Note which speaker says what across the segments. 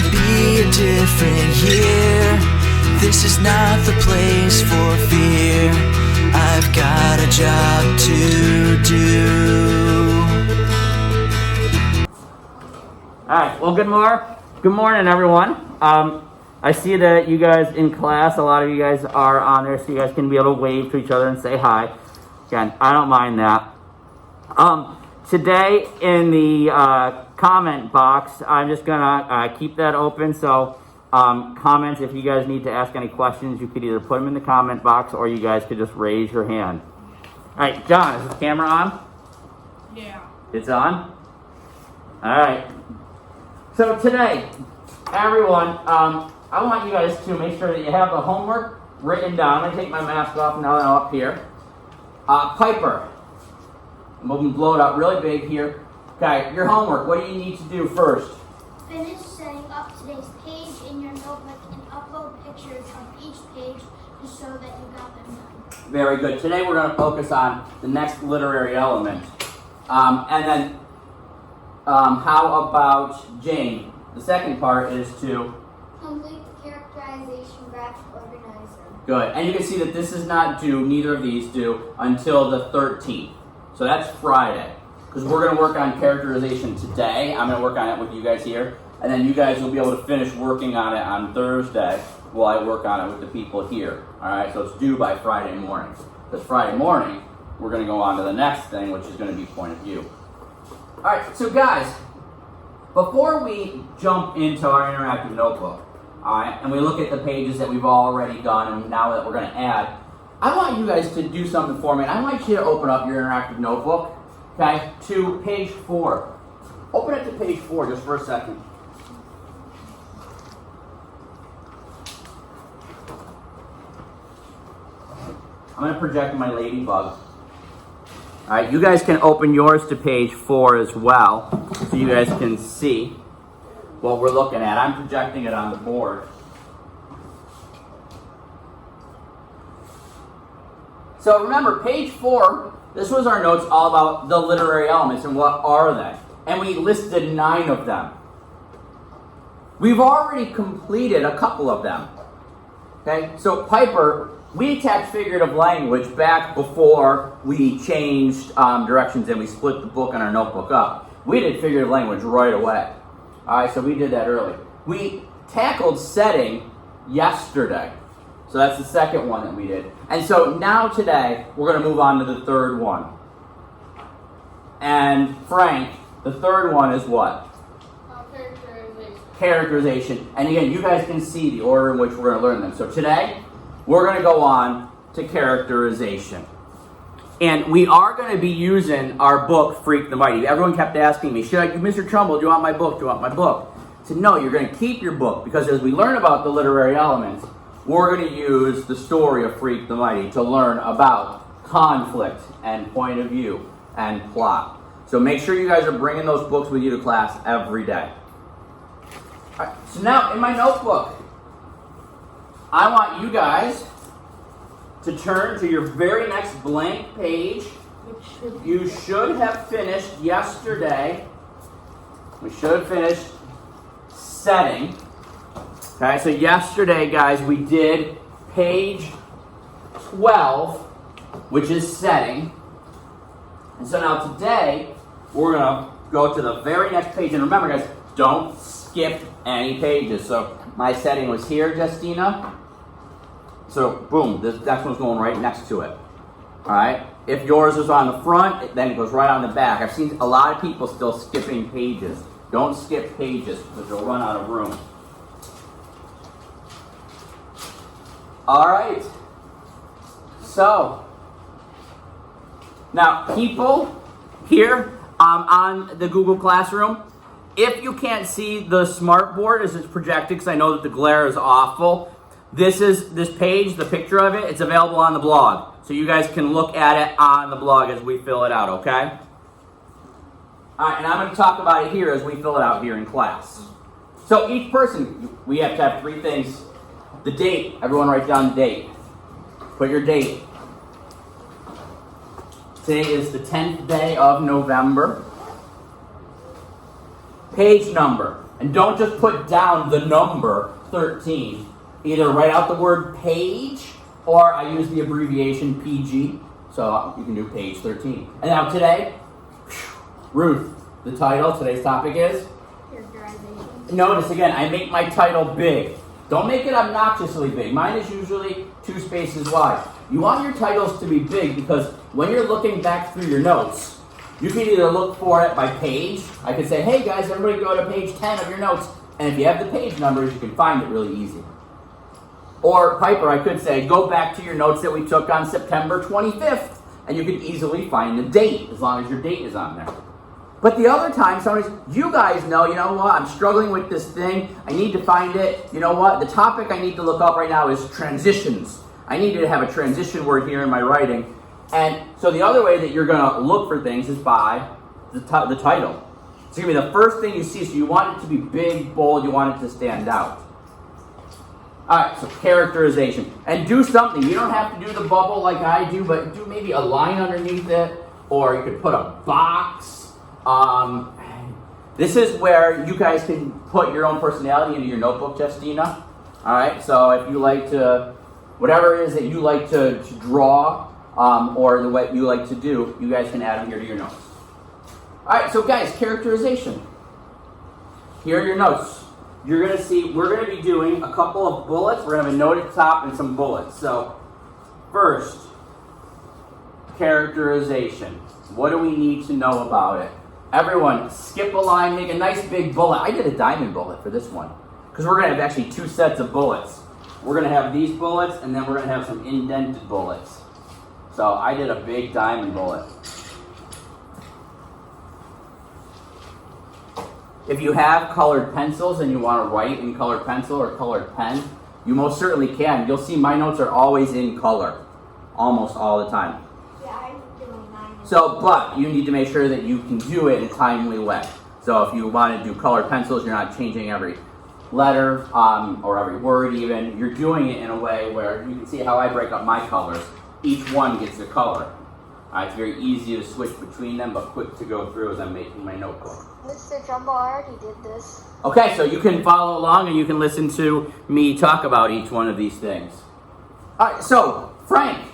Speaker 1: gonna be a different year. This is not the place for fear. I've got a job to do.
Speaker 2: Alright, well good morning everyone. I see that you guys in class, a lot of you guys are on there, so you guys can be able to wave to each other and say hi. Again, I don't mind that. Today in the comment box, I'm just gonna keep that open, so comments, if you guys need to ask any questions, you could either put them in the comment box or you guys could just raise your hand. Alright, John, is the camera on?
Speaker 3: Yeah.
Speaker 2: It's on? Alright. So today, everyone, I want you guys to make sure that you have the homework written down. I'm going to take my mask off now that I'm up here. Piper, I'm going to blow it up really big here. Okay, your homework, what do you need to do first?
Speaker 4: Finish setting up today's page in your notebook and upload pictures of each page to show that you got them done.
Speaker 2: Very good. Today we're going to focus on the next literary element. And then, how about Jane? The second part is to
Speaker 4: complete the characterization graphic organizer.
Speaker 2: Good. And you can see that this is not due, neither of these due, until the 13th. So that's Friday. Because we're going to work on characterization today. I'm going to work on it with you guys here. And then you guys will be able to finish working on it on Thursday while I work on it with the people here. Alright, so it's due by Friday morning. Because Friday morning, we're going to go on to the next thing, which is going to be point of view. Alright, so guys, before we jump into our interactive notebook, alright, and we look at the pages that we've already done and now that we're going to add, I want you guys to do something for me. I want you to open up your interactive notebook, okay, to page 4. Open it to page 4 just for a second. I'm going to project my ladybug. Alright, you guys can open yours to page 4 as well, so you guys can see what we're looking at. I'm projecting it on the board. So remember, page 4, this was our notes all about the literary elements and what are they. And we listed 9 of them. We've already completed a couple of them. Okay, so Piper, we attacked figurative language back before we changed directions and we split the book and our notebook up. We did figurative language right away. Alright, so we did that early. We tackled setting yesterday. So that's the second one that we did. And so now today, we're going to move on to the third one. And Frank, the third one is what? Characterization. And again, you guys can see the order in which we're going to learn them. So today, we're going to go on to characterization. And we are going to be using our book, Freak the Mighty. Everyone kept asking me, Mr. Trumbull, do you want my book? Do you want my book? I said, no, you're going to keep your book, because as we learn about the literary elements, we're going to use the story of Freak the Mighty to learn about conflict and point of view and plot. So make sure you guys are bringing those books with you to class every day. All right, so now in my notebook, I want you guys to turn to your very next blank page. You should have finished yesterday. We should have finished setting. Okay, so yesterday, guys, we did page 12, which is setting. And so now today, we're going to go to the very next page. And remember, guys, don't skip any pages. So my setting was here, Justina. So, boom, this next one's going right next to it. Alright? If yours is on the front, then it goes right on the back. I've seen a lot of people still skipping pages. Don't skip pages, because you'll run out of room. Alright. So, now people here on the Google Classroom, if you can't see the smart board as it's projected, because I know that the glare is awful, this page, the picture of it, it's available on the blog. So you guys can look at it on the blog as we fill it out, okay? Alright, and I'm going to talk about it here as we fill it out here in class. So each person, we have to have 3 things. The date, everyone write down the date. Put your date. Today is the 10th day of November. Page number. And don't just put down the number 13. Either write out the word page, or I use the abbreviation PG, so you can do page 13. And now today, Ruth, the title, today's topic is?
Speaker 4: Characterization.
Speaker 2: Notice again, I make my title big. Don't make it obnoxiously big. Mine is usually 2 spaces wide. You want your titles to be big because when you're looking back through your notes, you can either look for it by page. I could say, hey guys, everybody go to page 10 of your notes. And if you have the page numbers, you can find it really easy. Or Piper, I could say, go back to your notes that we took on September 25th. And you can easily find the date, as long as your date is on there. But the other time, you guys know, you know what, I'm struggling with this thing. I need to find it. You know what, the topic I need to look up right now is transitions. I need to have a transition word here in my writing. And so the other way that you're going to look for things is by the title. It's going to be the first thing you see. So you want it to be big, bold. You want it to stand out. All right, so characterization. And do something. You don't have to do the bubble like I do, but do maybe a line underneath it. Or you could put a box. This is where you guys can put your own personality into your notebook, Justina. All right, so if you like to, whatever it is that you like to draw, or what you like to do, you guys can add them here to your notes. All right, so guys, characterization. Here are your notes. You're going to see, we're going to be doing a couple of bullets. We're going to have a note at the top and some bullets. So, first, characterization. What do we need to know about it? Everyone, skip a line, make a nice big bullet. I did a diamond bullet for this one because we're going to have actually 2 sets of bullets. We're going to have these bullets, and then we're going to have some indented bullets. So I did a big diamond bullet. If you have colored pencils and you want to write in colored pencil or colored pen, you most certainly can. You'll see my notes are always in color, almost all the time. So, but you need to make sure that you can do it in a timely way. So if you want to do colored pencils, you're not changing every letter or every word even. You're doing it in a way where you can see how I break up my colors. Each one gets a color. It's very easy to switch between them, but quick to go through as I'm making my notebook.
Speaker 3: Mr. Jumbo already did this.
Speaker 2: Okay, so you can follow along and you can listen to me talk about each one of these things. All right, so Frank,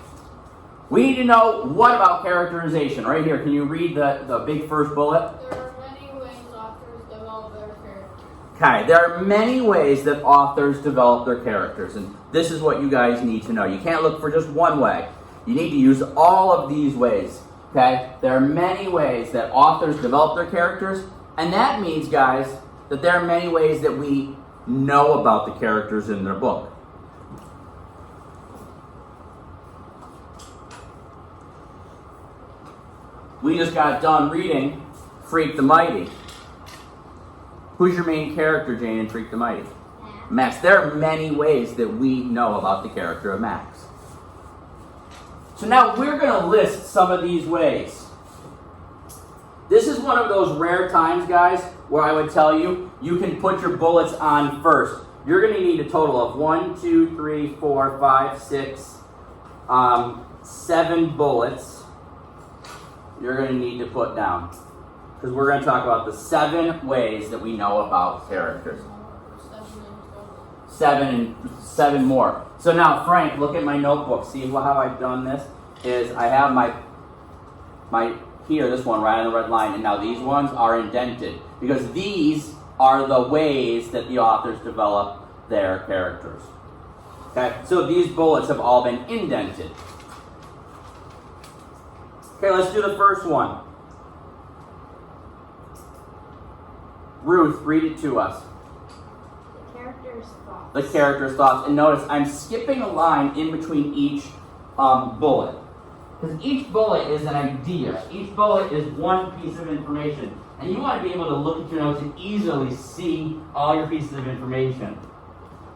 Speaker 2: we need to know what about characterization. Right here, can you read the big first bullet?
Speaker 5: There are many ways authors develop their characters.
Speaker 2: Okay, there are many ways that authors develop their characters, and this is what you guys need to know. You can't look for just one way. You need to use all of these ways, okay? There are many ways that authors develop their characters, and that means, guys, that there are many ways that we know about the characters in their book. We just got done reading Freak the Mighty. Who's your main character, Jane, in Freak the Mighty? Max. There are many ways that we know about the character of Max. So now we're going to list some of these ways. This is one of those rare times, guys, where I would tell you, you can put your bullets on first. You're going to need a total of 1, 2, 3, 4, 5, 6, 7 bullets you're going to need to put down. Because we're going to talk about the 7 ways that we know about characters. 7 more. So now, Frank, look at my notebook. See how I've done this? Is I have my here, this one right on the red line, and now these ones are indented. Because these are the ways that the authors develop their characters. Okay, so these bullets have all been indented. Okay, let's do the first one. Ruth, read it to us.
Speaker 4: The character's thoughts.
Speaker 2: The character's thoughts. And notice, I'm skipping a line in between each bullet. Because each bullet is an idea. Each bullet is one piece of information. And you want to be able to look at your notes and easily see all your pieces of information.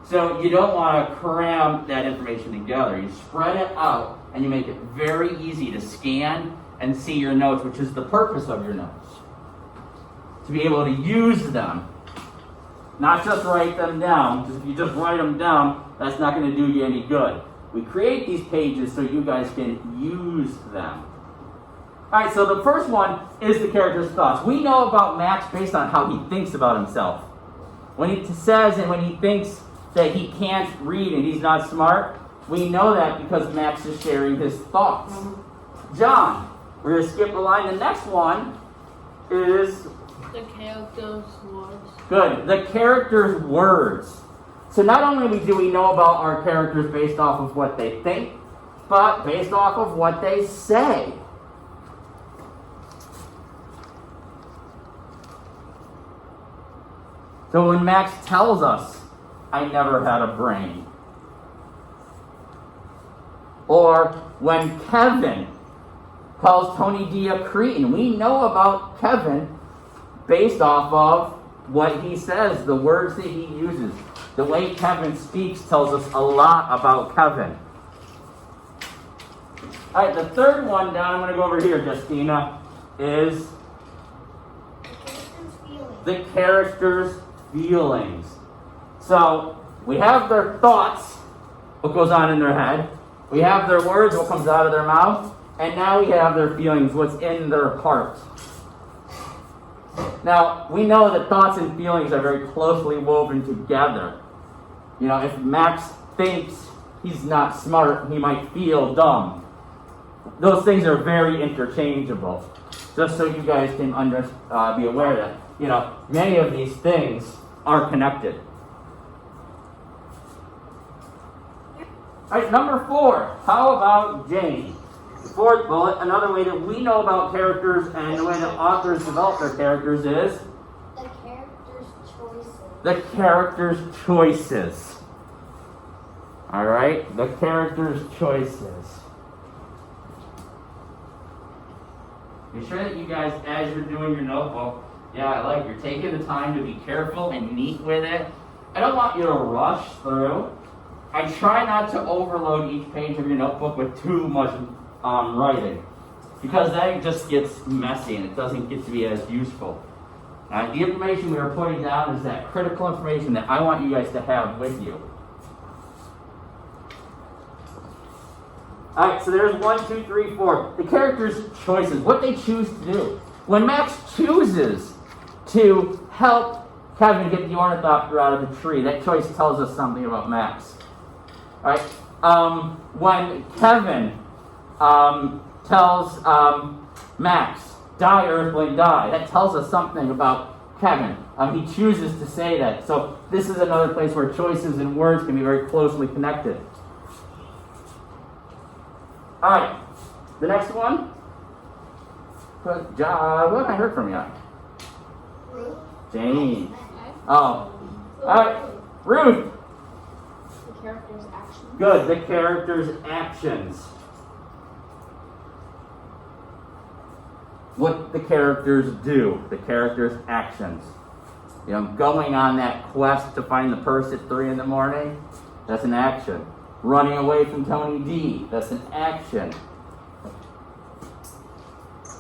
Speaker 2: So you don't want to cram that information together. You spread it out and you make it very easy to scan and see your notes, which is the purpose of your notes. To be able to use them. Not just write them down, because if you just write them down, that's not going to do you any good. We create these pages so you guys can use them. Alright, so the first one is the character's thoughts. We know about Max based on how he thinks about himself. when he says and when he thinks that he can't read and he's not smart, we know that because Max is sharing his thoughts. John, we're going to skip a line. The next one is...
Speaker 5: The character's words.
Speaker 2: Good. The character's words. So not only do we know about our characters based off of what they think, but based off of what they say. So when Max tells us, I never had a brain. Or when Kevin calls Tony D a cretin, we know about Kevin based off of what he says, the words that he uses. The way Kevin speaks tells us a lot about Kevin. All right, the third one down, I'm going to go over here, Justina, is the character's feelings. So we have their thoughts, what goes on in their head. We have their words, what comes out of their mouth. And now we have their feelings, what's in their heart. Now, we know that thoughts and feelings are very closely woven together. You know, if Max thinks he's not smart, he might feel dumb. Those things are very interchangeable. Just so you guys can be aware that, you know, many of these things are connected. All right, number 4. How about Jane? The fourth bullet, another way that we know about characters and the way that authors develop their characters is
Speaker 4: the character's choices.
Speaker 2: The character's choices. All right, the character's choices. Be sure that you guys, as you're doing your notebook, you're taking the time to be careful and neat with it. I don't want you to rush through. I try not to overload each page of your notebook with too much writing, because that just gets messy and it doesn't get to be as useful. The information we are putting down is that critical information that I want you guys to have with you. Alright, so there's 1, 2, 3, 4. The character's choices, what they choose to do. When Max chooses to help Kevin get the ornithopter out of the tree, that choice tells us something about Max. Alright, when Kevin tells Max, die Earthling, die, that tells us something about Kevin. He chooses to say that. So this is another place where choices and words can be very closely connected. Alright, the next one. What have I heard from you? Jane. Oh. Alright, Ruth.
Speaker 5: The character's actions.
Speaker 2: Good, the character's actions. What the characters do, the character's actions. You know, going on that quest to find the purse at 3 in the morning, that's an action. Running away from Tony D, that's an action.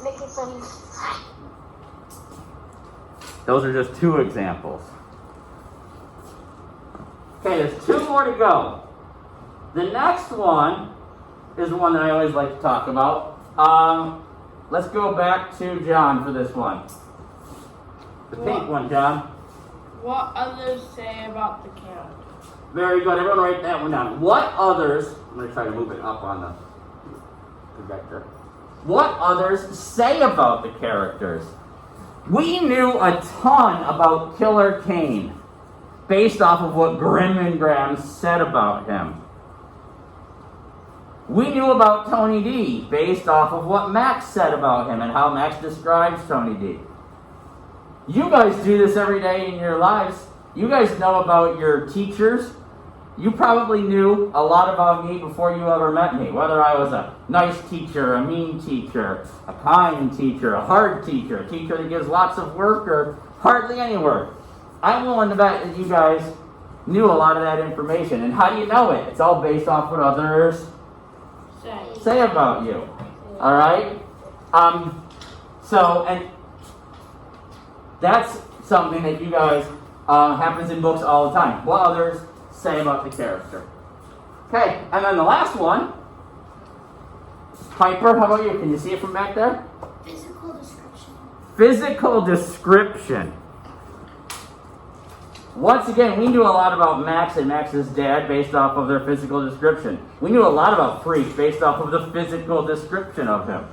Speaker 3: Making friends.
Speaker 2: Those are just 2 examples. Okay, there's 2 more to go. The next one is the one that I always like to talk about. Let's go back to John for this one. The pink one, John.
Speaker 5: What others say about the character.
Speaker 2: Very good. Everyone write that one down. What others... I'm going to try to move it up on the projector. What others say about the characters. We knew a ton about Killer Kane based off of what Grimm and Graham said about him. We knew about Tony D based off of what Max said about him and how Max describes Tony D. You guys do this every day in your lives. You guys know about your teachers. You probably knew a lot about me before you ever met me, whether I was a nice teacher, a mean teacher, a kind teacher, a hard teacher, a teacher that gives lots of work or hardly any work. I'm willing to bet that you guys knew a lot of that information. And how do you know it? It's all based off what others say about you. All right? And that's something that you guys happens in books all the time. What others say about the character. Okay, and then the last one. Piper, how about you? Can you see it from back there?
Speaker 4: Physical description.
Speaker 2: Physical description. Once again, we knew a lot about Max and Max's dad based off of their physical description. We knew a lot about Freak based off of the physical description of him.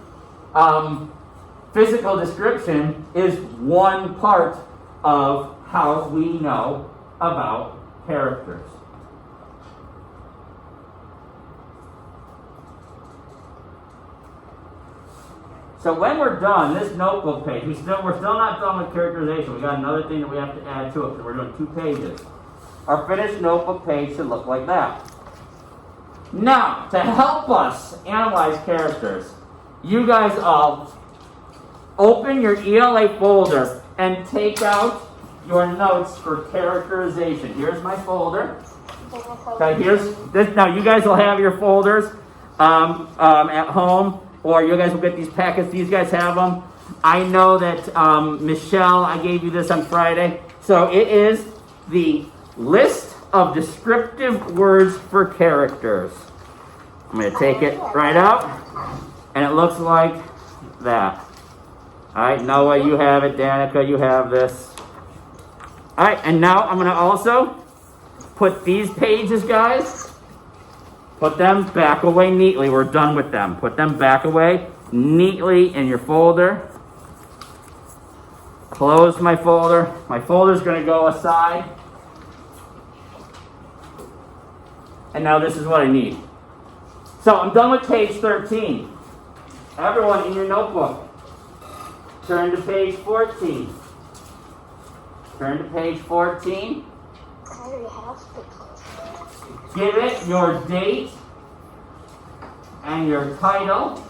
Speaker 2: Physical description is one part of how we know about characters. So when we're done, this notebook page, we're still not done with characterization. We got another thing that we have to add to it because we're doing 2 pages. Our finished notebook page should look like that. Now, to help us analyze characters, you guys all open your ELA folder and take out your notes for characterization. Here's my folder. Okay, here's this. Now you guys will have your folders at home, or you guys will get these packets. These guys have them. I know that Michelle, I gave you this on Friday. So it is the list of descriptive words for characters. I'm going to take it right out, and it looks like that. All right, Noah, you have it. Danica, you have this. All right, and now I'm going to also put these pages, guys, put them back away neatly. We're done with them. Put them back away neatly in your folder. Close my folder. My folder's going to go aside. And now this is what I need. So I'm done with page 13. Everyone in your notebook, turn to page 14. Turn to page 14. Give it your date and your title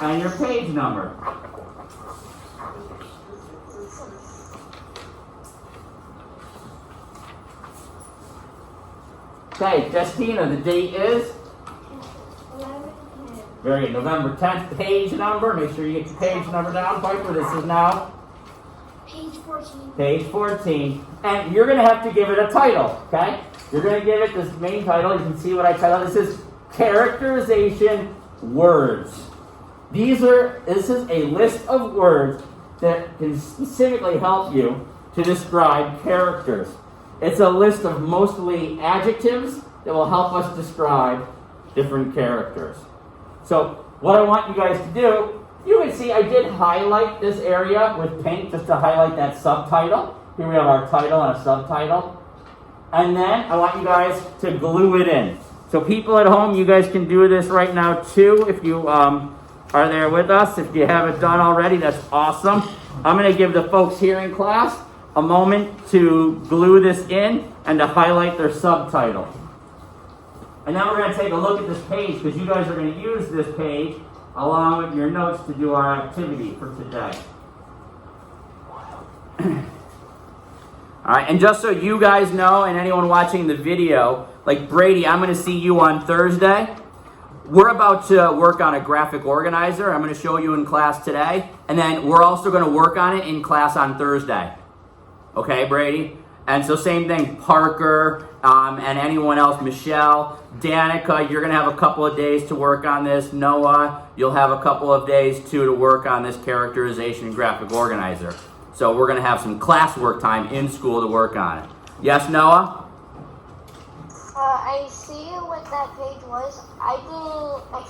Speaker 2: and your page number. Okay, Justina, the date is? Very good. November 10th, page number. Make sure you get your page number down. Piper, this is now?
Speaker 4: Page 14.
Speaker 2: Page 14. And you're going to have to give it a title, okay? You're going to give it this main title. You can see what I titled. This is Characterization Words. This is a list of words that can specifically help you to describe characters. It's a list of mostly adjectives that will help us describe different characters. So what I want you guys to do, you can see I did highlight this area with pink just to highlight that subtitle. Here we have our title and a subtitle. And then I want you guys to glue it in. So people at home, you guys can do this right now too if you are there with us. If you haven't done already, that's awesome. I'm going to give the folks here in class a moment to glue this in and to highlight their subtitle. And now we're going to take a look at this page because you guys are going to use this page along with your notes to do our activity for today. All right, and just so you guys know, and anyone watching the video, like Brady, I'm going to see you on Thursday. We're about to work on a graphic organizer. I'm going to show you in class today, and then we're also going to work on it in class on Thursday. Okay, Brady? And so same thing, Parker, and anyone else, Michelle, Danica, you're going to have a couple of days to work on this. Noah, you'll have a couple of days too to work on this characterization graphic organizer. So we're going to have some classwork time in school to work on it. Yes, Noah?
Speaker 3: I see what that page was. I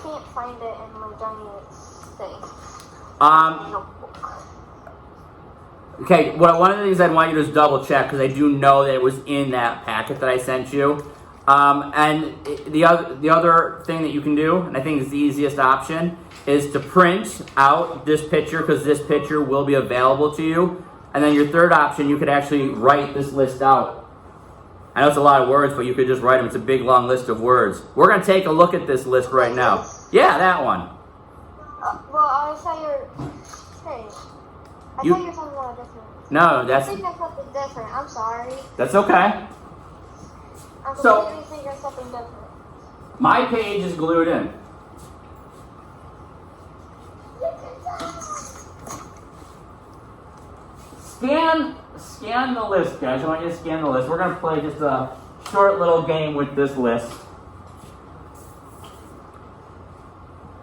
Speaker 3: can't find it in my dummy thing.
Speaker 2: Okay, one of the things I'd want you to just double check, because I do know that it was in that packet that I sent you. And the other thing that you can do, and I think is the easiest option, is to print out this picture, because this picture will be available to you. And then your third option, you could actually write this list out. I know it's a lot of words, but you could just write them. It's a big, long list of words. We're going to take a look at this list right now. Yeah, that one.
Speaker 3: Well, I thought you were talking about a different.
Speaker 2: No, that's...
Speaker 3: I think that's something different. I'm sorry.
Speaker 2: That's okay.
Speaker 3: I'm completely thinking of something different.
Speaker 2: My page is glued in. Scan the list, guys. I want you to scan the list. We're going to play just a short little game with this list.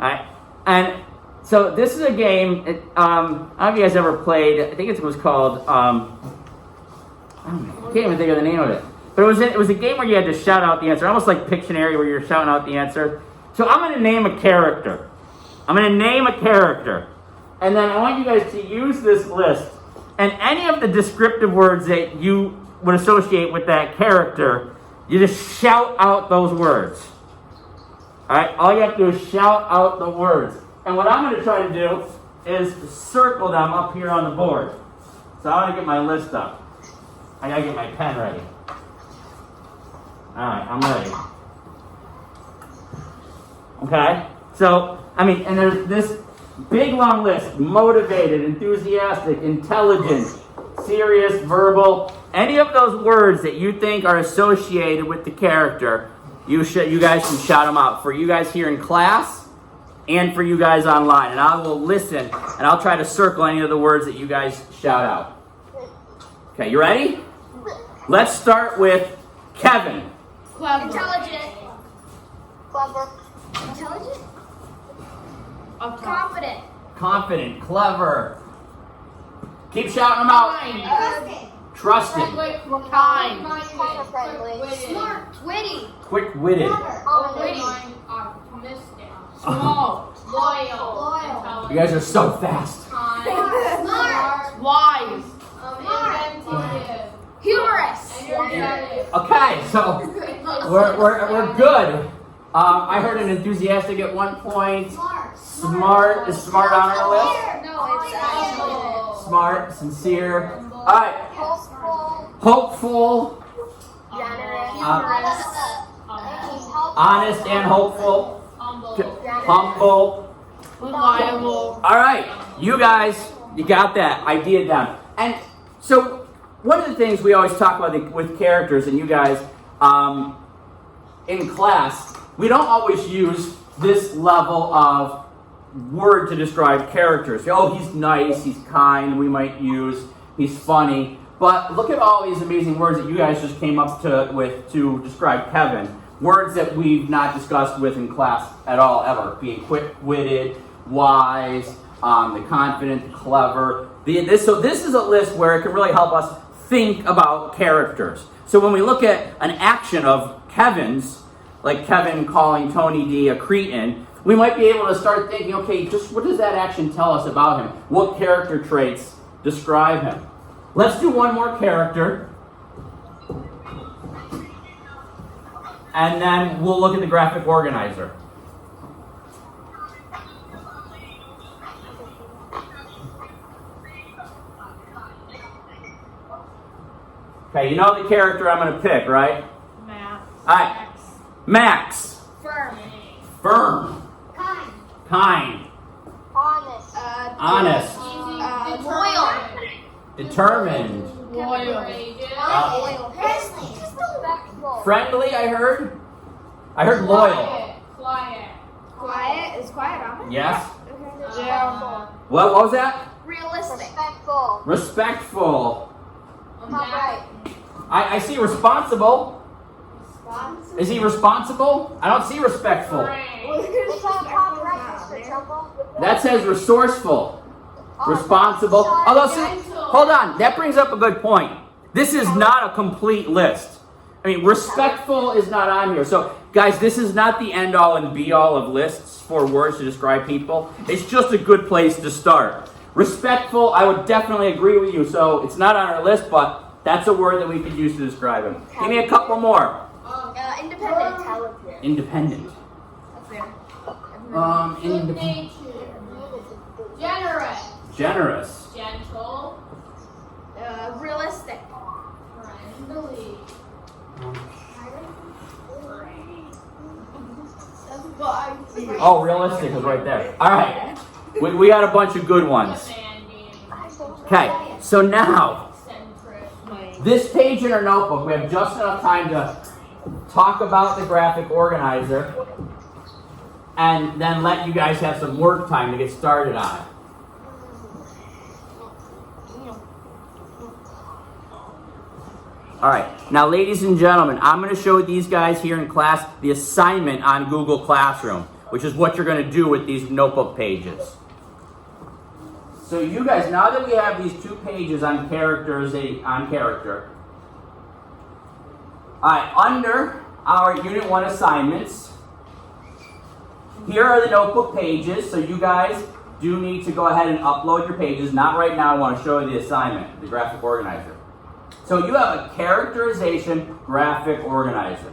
Speaker 2: Alright, and so this is a game, I don't know if you guys ever played, I think it was called, can't even think of the name of it. But it was a game where you had to shout out the answer, almost like Pictionary where you're shouting out the answer. So I'm going to name a character. I'm going to name a character. And then I want you guys to use this list. And any of the descriptive words that you would associate with that character, you just shout out those words. All right? All you have to do is shout out the words. And what I'm going to try to do is circle them up here on the board. So I want to get my list up. I got to get my pen ready. All right, I'm ready. Okay? So, and there's this big long list: motivated, enthusiastic, intelligent, serious, verbal. Any of those words that you think are associated with the character, you guys can shout them out for you guys here in class and for you guys online. And I will listen and I'll try to circle any of the words that you guys shout out. Okay, you ready? Let's start with Kevin.
Speaker 4: Clever. Intelligent.
Speaker 3: Clever.
Speaker 4: Intelligent. Confident.
Speaker 2: Confident, clever. Keep shouting them out. Trusting.
Speaker 5: Kind.
Speaker 3: Friendly.
Speaker 4: Smart. Witty.
Speaker 2: Quick-witted.
Speaker 5: Optimistic. Small. Loyal.
Speaker 2: You guys are so fast.
Speaker 4: Smart.
Speaker 5: Wise.
Speaker 4: Inventive. Humorous.
Speaker 2: Okay, so we're good. I heard an enthusiastic at one point. Smart. Is smart on our list?
Speaker 4: No, it's
Speaker 2: Smart, sincere. All right. Hopeful. Honest and hopeful. Humble.
Speaker 5: Reliable.
Speaker 2: All right, you guys, you got that. I did them. And so one of the things we always talk about with characters, and you guys, in class, we don't always use this level of word to describe characters. Oh, he's nice, he's kind, we might use, he's funny. But look at all these amazing words that you guys just came up with to describe Kevin. Words that we've not discussed with in class at all, ever. Being quick-witted, wise, the confident, the clever. So this is a list where it can really help us think about characters. So when we look at an action of Kevin's, like Kevin calling Tony D a cretin, we might be able to start thinking, okay, just what does that action tell us about him? What character traits describe him? Let's do one more character. And then we'll look at the graphic organizer. Okay, you know the character I'm going to pick, right?
Speaker 5: Max.
Speaker 2: All right. Max.
Speaker 4: firm.
Speaker 2: Firm. Kind.
Speaker 3: Honest.
Speaker 2: Honest.
Speaker 4: Loyal.
Speaker 2: Determined.
Speaker 5: Loyal.
Speaker 3: Respectful.
Speaker 2: Friendly, I heard. I heard loyal.
Speaker 5: Quiet.
Speaker 4: Quiet. Is quiet on?
Speaker 2: Yes.
Speaker 5: Yeah.
Speaker 2: What was that?
Speaker 4: Realistic.
Speaker 3: Respectful.
Speaker 2: Respectful.
Speaker 3: Upright.
Speaker 2: I see responsible. Is he responsible? I don't see respectful.
Speaker 3: It's on top right, Mr. Trumbull.
Speaker 2: That says resourceful. Responsible. Although, see, hold on. That brings up a good point. This is not a complete list. I mean, respectful is not on here. So, guys, this is not the end-all and be-all of lists for words to describe people. It's just a good place to start. Respectful, I would definitely agree with you. So, it's not on our list, but that's a word that we could use to describe him. Give me a couple more.
Speaker 4: Independent.
Speaker 2: Independent. Independent.
Speaker 5: Generous.
Speaker 2: Generous.
Speaker 5: Gentle.
Speaker 4: Realistic.
Speaker 5: Friendly.
Speaker 2: Oh, realistic is right there. All right. We got a bunch of good ones. Okay, so now, this page in our notebook, we have just enough time to talk about the graphic organizer and then let you guys have some work time to get started on it. All right, now ladies and gentlemen, I'm going to show these guys here in class the assignment on Google Classroom, which is what you're going to do with these notebook pages. So you guys, now that we have these two pages on character, All right, under our Unit 1 assignments, here are the notebook pages, so you guys do need to go ahead and upload your pages. Not right now, I want to show you the assignment, the graphic organizer. So you have a characterization graphic organizer.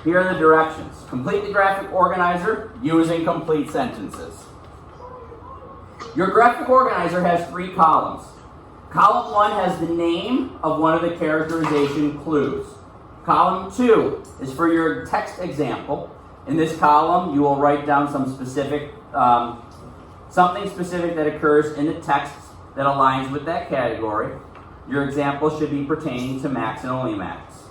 Speaker 2: Here are the directions. Complete the graphic organizer using complete sentences. Your graphic organizer has 3 columns. Column 1 has the name of one of the characterization clues. Column 2 is for your text example. In this column, you will write down some specific, something specific that occurs in the text that aligns with that category. Your example should be pertaining to max and only max.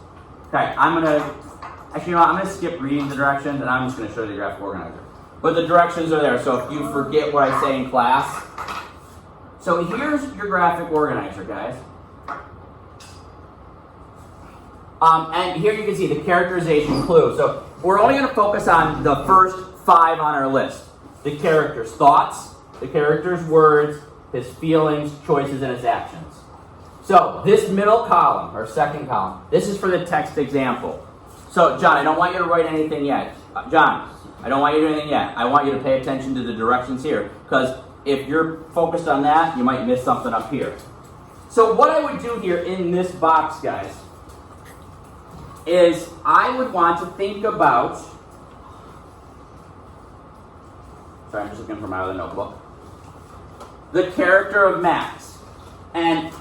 Speaker 2: Okay, I'm going to skip reading the directions and I'm just going to show you the graphic organizer. But the directions are there, so if you forget what I say in class. So here's your graphic organizer, guys. And here you can see the characterization clue. So we're only going to focus on the first 5 on our list. The character's thoughts, the character's words, his feelings, choices, and his actions. So this middle column, or second column, this is for the text example. So John, I don't want you to write anything yet. John, I don't want you to do anything yet. I want you to pay attention to the directions here, because if you're focused on that, you might miss something up here. So what I would do here in this box, guys, is I would want to think about, sorry, I'm just looking for my other notebook, the character of Max. And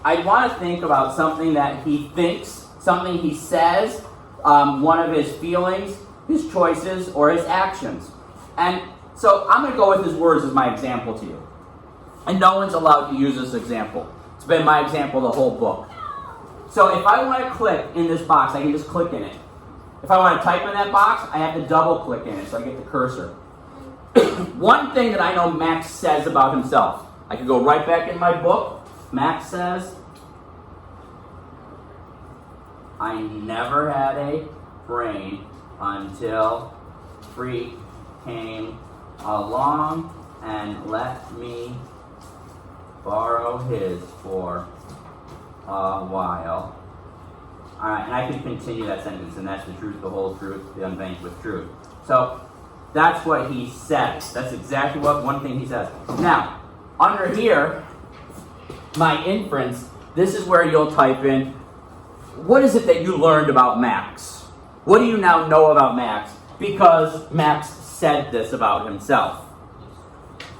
Speaker 2: I want to think about something that he thinks, something he says, one of his feelings, his choices, or his actions. And so I'm going to go with his words as my example to you. And no one's allowed to use this example. It's been my example the whole book. So if I want to click in this box, I can just click in it. If I want to type in that box, I have to double click in it so I get the cursor. One thing that I know Max says about himself, I can go right back in my book. Max says, I never had a brain until Freak came along and let me borrow his for a while. Alright, and I can continue that sentence, and that's the truth, the whole truth, the unbanked with truth. So, that's what he says. That's exactly what one thing he says. Now, under here, my inference, this is where you'll type in, what is it that you learned about Max? What do you now know about Max? Because Max said this about himself.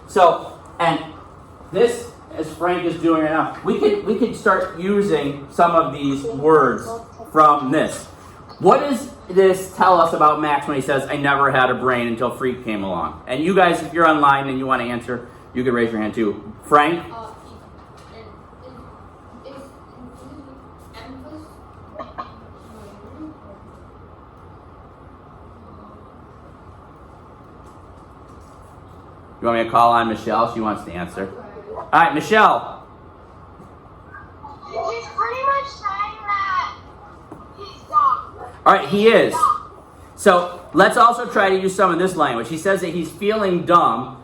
Speaker 2: So, and this, as Frank is doing right now, we could start using some of these words from this. What does this tell us about Max when he says, I never had a brain until Freak came along? And you guys, if you're online and you want to answer, you can raise your hand too. Frank? You want me to call on Michelle? She wants to answer. All right, Michelle.
Speaker 3: He's pretty much saying that he's dumb.
Speaker 2: All right, he is. So let's also try to use some of this language. He says that he's feeling dumb.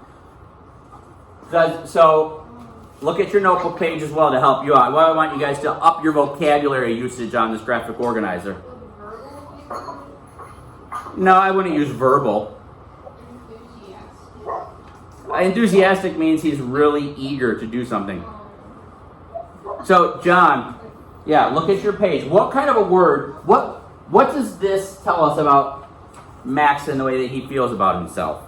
Speaker 2: So look at your notebook page as well to help you out. Well, I want you guys to up your vocabulary usage on this graphic organizer. No, I wouldn't use verbal. Enthusiastic means he's really eager to do something. So, John, yeah, look at your page. What kind of a word, what does this tell us about Max and the way that he feels about himself?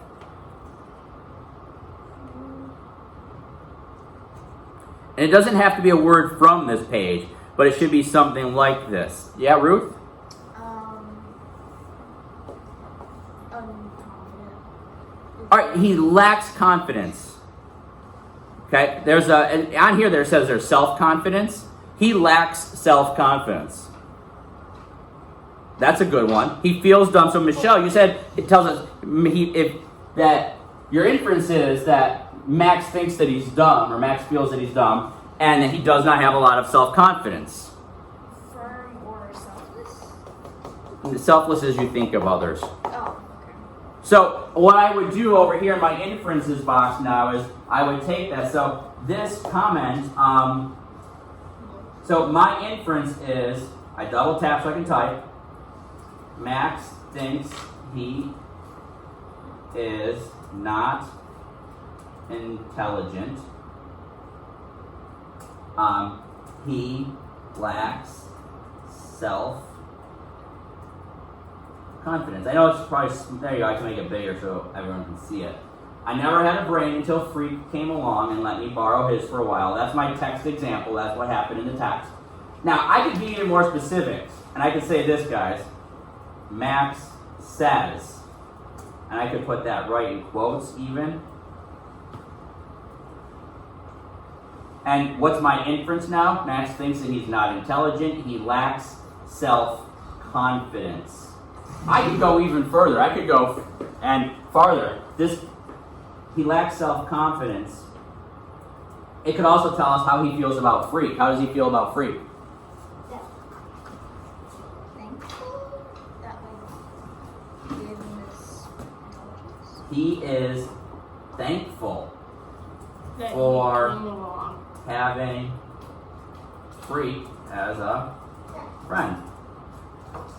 Speaker 2: And it doesn't have to be a word from this page, but it should be something like this. Yeah, Ruth? All right, he lacks confidence. Okay, and on here there says there's self-confidence. He lacks self-confidence. That's a good one. He feels dumb. So Michelle, you said it tells us that your inference is that Max thinks that he's dumb, or Max feels that he's dumb, and that he does not have a lot of self-confidence.
Speaker 4: Firm or selfless?
Speaker 2: Selfless as you think of others.
Speaker 4: Oh.
Speaker 2: So what I would do over here in my inferences box now is I would take that. So this comment So my inference is, I double tap so I can type. Max thinks he is not intelligent. He lacks self-confidence. I know it's probably, there you go, I can make it bigger so everyone can see it. I never had a brain until Freak came along and let me borrow his for a while. That's my text example. That's what happened in the text. Now, I could be even more specific, and I could say this, guys. Max says, and I could put that right in quotes even. And what's my inference now? Max thinks that he's not intelligent. He lacks self-confidence. I could go even further. I could go and farther. He lacks self-confidence. It could also tell us how he feels about Freak. How does he feel about Freak?
Speaker 4: Thankful that we gave him this intelligence.
Speaker 2: He is thankful
Speaker 5: That
Speaker 2: for
Speaker 5: he came along.
Speaker 2: having Freak as a friend.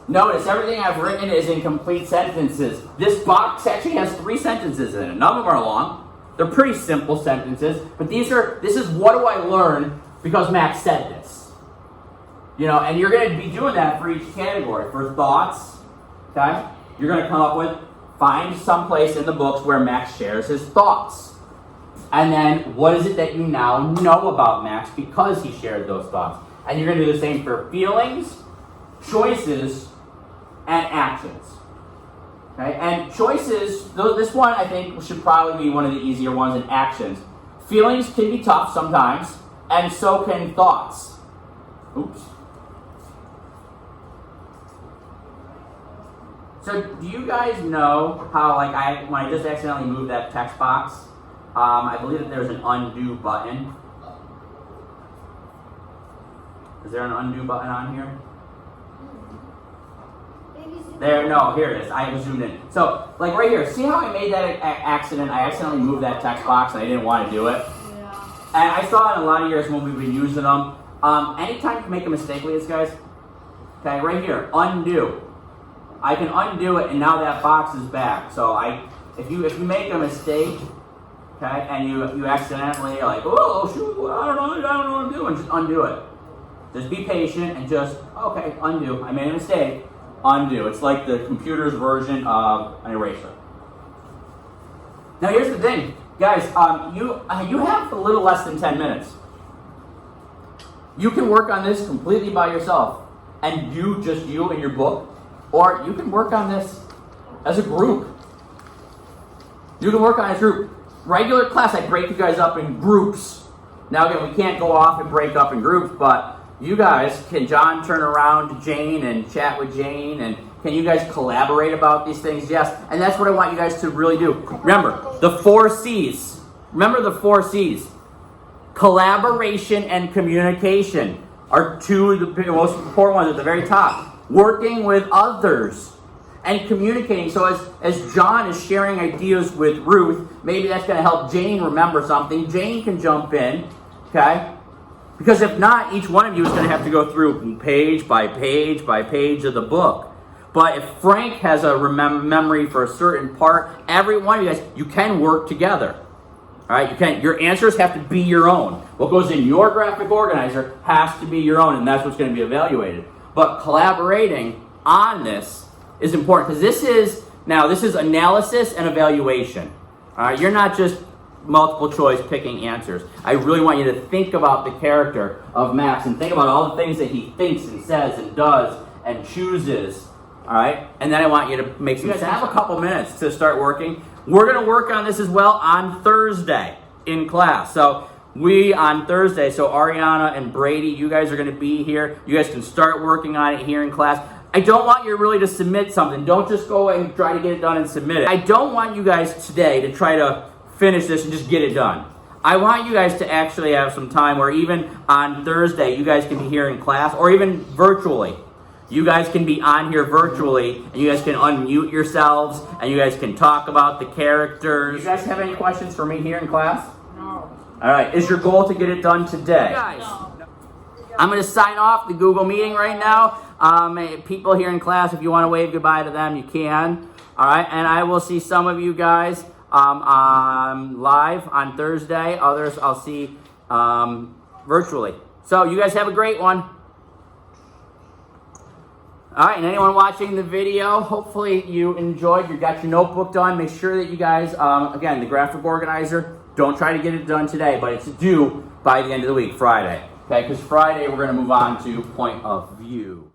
Speaker 2: Notice everything I've written is in complete sentences. This box actually has 3 sentences in it. None of them are long. They're pretty simple sentences, but this is what do I learn because Max said this. You know, and you're going to be doing that for each category. For thoughts, okay, you're going to come up with, find some place in the books where Max shares his thoughts. And then what is it that you now know about Max because he shared those thoughts? And you're going to do the same for feelings, choices, and actions. Okay? And choices, this one I think should probably be one of the easier ones, and actions. Feelings can be tough sometimes, and so can thoughts. Oops. So do you guys know how, like, when I just accidentally moved that text box, I believe that there's an undo button. Is there an undo button on here? There, no, here it is. I was zoomed in. So, like right here, see how I made that accident? I accidentally moved that text box and I didn't want to do it.
Speaker 5: Yeah.
Speaker 2: And I saw it in a lot of years when we've been using them. Anytime you make a mistake with this, guys, okay, right here, undo. I can undo it and now that box is back. So if you make a mistake, okay, and you accidentally like, oh shoot, I don't know what I'm doing, just undo it. Just be patient and just, okay, undo. I made a mistake. Undo. It's like the computer's version of an eraser. Now here's the thing, guys. You have a little less than 10 minutes. You can work on this completely by yourself, and just you and your book, or you can work on this as a group. You can work on it as a group. Regular class, I break you guys up in groups. Now again, we can't go off and break up in groups, but you guys, can John turn around to Jane and chat with Jane? And can you guys collaborate about these things? Yes. And that's what I want you guys to really do. Remember, the 4 C's. Remember the 4 C's. Collaboration and communication are 2 of the most important ones at the very top. Working with others and communicating. So as John is sharing ideas with Ruth, maybe that's going to help Jane remember something. Jane can jump in, okay? Because if not, each one of you is going to have to go through page by page by page of the book. But if Frank has a memory for a certain part, every one of you guys, you can work together. All right, you can. Your answers have to be your own. What goes in your graphic organizer has to be your own, and that's what's going to be evaluated. But collaborating on this is important because this is analysis and evaluation. All right, you're not just multiple choice picking answers. I really want you to think about the character of Max and think about all the things that he thinks and says and does and chooses. All right, and then I want you to make some. You guys have a couple minutes to start working. We're going to work on this as well on Thursday in class. So on Thursday, so Ariana and Brady, you guys are going to be here. You guys can start working on it here in class. I don't want you really to submit something. Don't just go and try to get it done and submit it. I don't want you guys today to try to finish this and just get it done. I want you guys to actually have some time where even on Thursday, you guys can be here in class or even virtually. You guys can be on here virtually, and you guys can unmute yourselves, and you guys can talk about the characters. You guys have any questions for me here in class?
Speaker 5: No.
Speaker 2: All right. Is your goal to get it done today?
Speaker 5: No.
Speaker 2: I'm going to sign off the Google meeting right now. People here in class, if you want to wave goodbye to them, you can. All right, and I will see some of you guys live on Thursday. Others I'll see virtually. So you guys have a great one. All right, and anyone watching the video, hopefully you enjoyed. You got your notebook done. Make sure that you guys, again, the graphic organizer, don't try to get it done today, but it's due by the end of the week, Friday. Okay, because Friday we're going to move on to point of view.